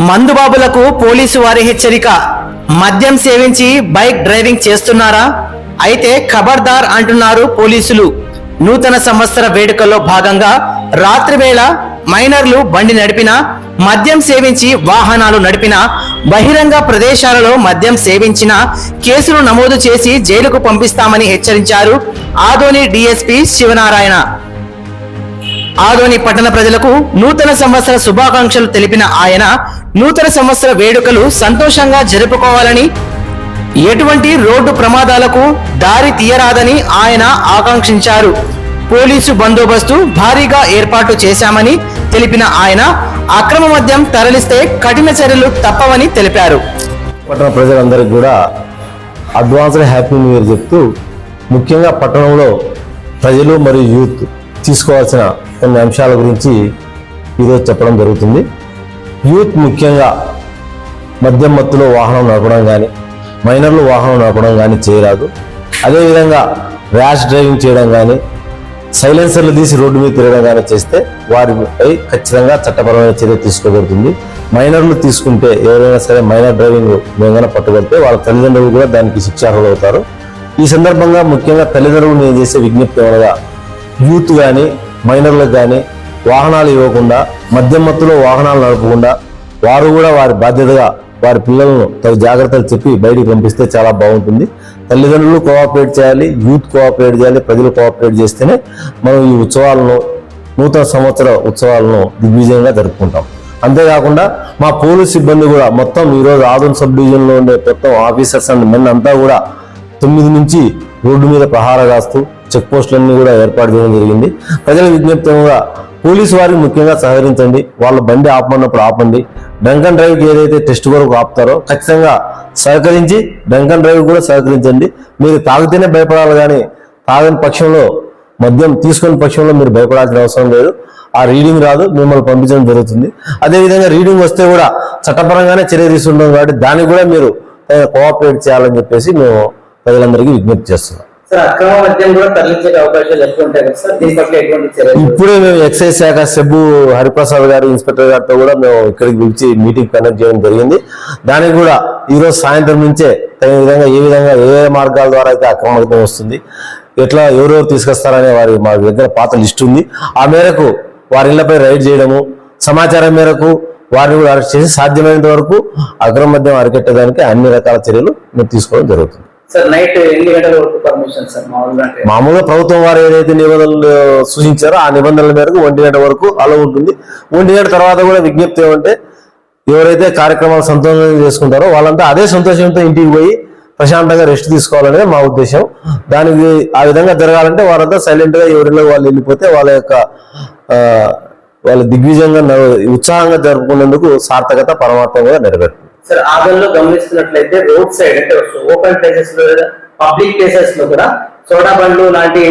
మందుబాబులకు police వారి హెచ్చరిక. మద్యం సేవించి బైక్ డ్రైవింగ్ చేస్తున్నారా? అయితే ఖబర్దార్ అంటున్నారు పోలీసులు. నూతన సంవత్సర వేడుకల్లో భాగంగా రాత్రి వేళ మైనర్లు బండి నడిపినా, మద్యం సేవించి వాహనాలు నడిపినా, బహిరంగ ప్రదేశాలలో మద్యం సేవించిన కేసులు నమోదు చేసి జైలుకు పంపిస్తామని హెచ్చరించారు ఆదోని డీఎస్పీ శివనారాయణ. ఆదోని పట్టణ ప్రజలకు నూతన సంవత్సర శుభాకాంక్షలు తెలిపిన ఆయన నూతన సంవత్సర వేడుకలు సంతోషంగా జరుపుకోవాలని, ఎటువంటి రోడ్డు ప్రమాదాలకు దారి తీయరాదని ఆయన ఆకాంక్షించారు. పోలీసు బందోబస్తు భారీగా ఏర్పాటు చేశామని తెలిపిన ఆయన అక్రమ మద్యం తరలిస్తే కఠిన చర్యలు తప్పవని తెలిపారు. పట్టణ ప్రజలందరికీ కూడా అడ్వాన్స్డ్ హ్యాపీ న్యూ ఇయర్ చెప్తూ, ముఖ్యంగా పట్టణంలో ప్రజలు మరియు యూత్ తీసుకోవాల్సిన కొన్ని అంశాల గురించి ఈరోజు చెప్పడం జరుగుతుంది. యూత్ ముఖ్యంగా మద్యం మత్తులో వాహనం నడపడం కానీ, మైనర్లు వాహనం నడపడం కానీ చేయరాదు. అదేవిధంగా ర్యాష్ డ్రైవింగ్ చేయడం కానీ, సైలెన్సర్లు తీసి రోడ్డు మీద తిరగడం కానీ చేస్తే వారిపై ఖచ్చితంగా చట్టపరమైన చర్య తీసుకోబడుతుంది. మైనర్లు తీసుకుంటే ఎవరైనా సరే మైనర్ డ్రైవింగ్ మేము పట్టుబడితే వాళ్ళ తల్లిదండ్రులు కూడా దానికి శిక్షార్హులు అవుతారు. ఈ సందర్భంగా ముఖ్యంగా తల్లిదండ్రులు నేను చేసే విజ్ఞప్తి అనగా, యూత్ కానీ మైనర్లకు కానీ వాహనాలు ఇవ్వకుండా, మద్యం మత్తులో వాహనాలు నడపకుండా వారు కూడా వారి బాధ్యతగా వారి పిల్లలను తగు జాగ్రత్తలు చెప్పి బయటికి పంపిస్తే చాలా బాగుంటుంది. తల్లిదండ్రులు కోఆపరేట్ చేయాలి, యూత్ కోఆపరేట్ చేయాలి, ప్రజలు కోఆపరేట్ చేస్తేనే మనం ఈ ఉత్సవాలను, నూతన సంవత్సర ఉత్సవాలను దిగ్విజయంగా జరుపుకుంటాం. అంతేకాకుండా మా పోలీస్ సిబ్బంది కూడా మొత్తం ఈరోజు ఆదోని సబ్ డివిజన్లో ఉండే మొత్తం ఆఫీసర్స్ అండ్ మెన్ అంతా కూడా 9 నుంచి రోడ్డు మీద ప్రహార కాస్తూ చెక్ పోస్టులన్నీ కూడా ఏర్పాటు చేయడం జరిగింది. ప్రజల విజ్ఞప్తిగా పోలీసు వారికి ముఖ్యంగా సహకరించండి. వాళ్ళ బండి ఆపమన్నప్పుడు ఆపండి. డ్రంక్ అండ్ డ్రైవ్కి ఏదైతే టెస్ట్ వరకు ఆపుతారో ఖచ్చితంగా సహకరించి డ్రంక్ అండ్ డ్రైవ్ కూడా సహకరించండి. మీరు తాగితేనే భయపడాలి కానీ తాగని పక్షంలో, మద్యం తీసుకుని పక్షంలో మీరు భయపడాల్సిన అవసరం లేదు. ఆ రీడింగ్ రాదు, మిమ్మల్ని పంపించడం జరుగుతుంది. అదేవిధంగా రీడింగ్ వస్తే కూడా చట్టపరంగానే చర్య తీసుకుంటాం కాబట్టి దానికి కూడా మీరు కోఆపరేట్ చేయాలని చెప్పేసి మేము ప్రజలందరికీ విజ్ఞప్తి చేస్తున్నాం. ఇప్పుడే మేము ఎక్సైజ్ శాఖ సెబ్బు హరిప్రసాద్ గారు, ఇన్స్పెక్టర్ గారితో కూడా మేము ఇక్కడికి పిలిచి మీటింగ్ కండక్ట్ చేయడం జరిగింది. దానికి కూడా ఈరోజు సాయంత్రం నుంచే తగిన విధంగా ఏ మార్గాల ద్వారా అయితే అక్రమ మద్యం వస్తుంది, ఎట్లా ఎవరెవరు తీసుకొస్తారనే వారి మా దగ్గర పాత లిస్ట్ ఉంది. ఆ మేరకు వారి ఇళ్లపై రైడ్ చేయడము, సమాచారం మేరకు వారిని కూడా అరెస్ట్ చేసి సాధ్యమైనంత వరకు అక్రమ మద్యం అరికట్టడానికి అన్ని రకాల చర్యలు మేము తీసుకోవడం జరుగుతుంది. మామూలుగా ప్రభుత్వం వారు ఏదైతే నిబంధనలు సూచించారో ఆ నిబంధనల మేరకు 1 గంట వరకు అలా ఉంటుంది. 1 గంట తర్వాత కూడా విజ్ఞప్తి ఏమంటే, ఎవరైతే కార్యక్రమాలు సంతోషంగా చేసుకుంటారో వాళ్ళంతా అదే సంతోషంతో ఇంటికి పోయి ప్రశాంతంగా రెస్ట్ తీసుకోవాలనేది మా ఉద్దేశం. దానికి ఆ విధంగా జరగాలంటే వారంతా సైలెంట్ గా ఎవరిలో వాళ్ళు వెళ్ళిపోతే వాళ్ళ దిగ్విజయంగా ఉత్సాహంగా జరుపుకునేందుకు సార్థకత పరమాత్మంగా నెరవేరుతుంది. సార్, ఆదోనిలో గమనిస్తున్నట్లయితే రోడ్ సైడ్ అంటే ఓపెన్ ప్లేసెస్ లో, పబ్లిక్ ప్లేసెస్ లో కూడా సోడా బండ్లు లాంటి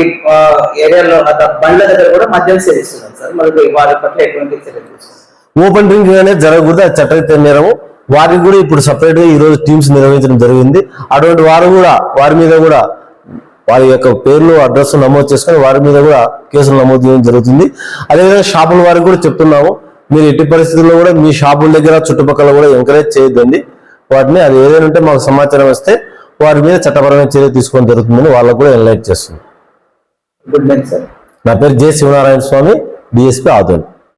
ఏరియాలో బండ్ల దగ్గర కూడా మద్యం సేవిస్తున్నారు సార్. మరి వారి పట్ల ఎటువంటి చర్యలు తీసుకుంటారు? ఓపెన్ డ్రింకింగ్ అనేది జరగకూడదు, అది చట్టరీత్యా నేరము. వారికి కూడా ఇప్పుడు సపరేట్ గా ఈ రోజు టీమ్స్ నిర్వహించడం జరిగింది. అటువంటి వారి మీద కూడా వారి యొక్క పేర్లు, అడ్రస్ నమోదు చేసుకొని వారి మీద కూడా కేసులు నమోదు చేయడం జరుగుతుంది. అదేవిధంగా షాపుల వారికి కూడా చెప్తున్నాము, మీరు ఎట్టి పరిస్థితుల్లో కూడా మీ షాపుల దగ్గర చుట్టుపక్కల కూడా ఎంకరేజ్ చేయొద్దండి వాటిని. అది ఏదైనా ఉంటే మాకు సమాచారం వస్తే వారి మీద చట్టపరమైన చర్య తీసుకోవడం జరుగుతుందని వాళ్ళకు కూడా ఎన్లైట్ చేస్తుంది. నా పేరు జె శివనారాయణ స్వామి, డిఎస్పీ ఆదోని.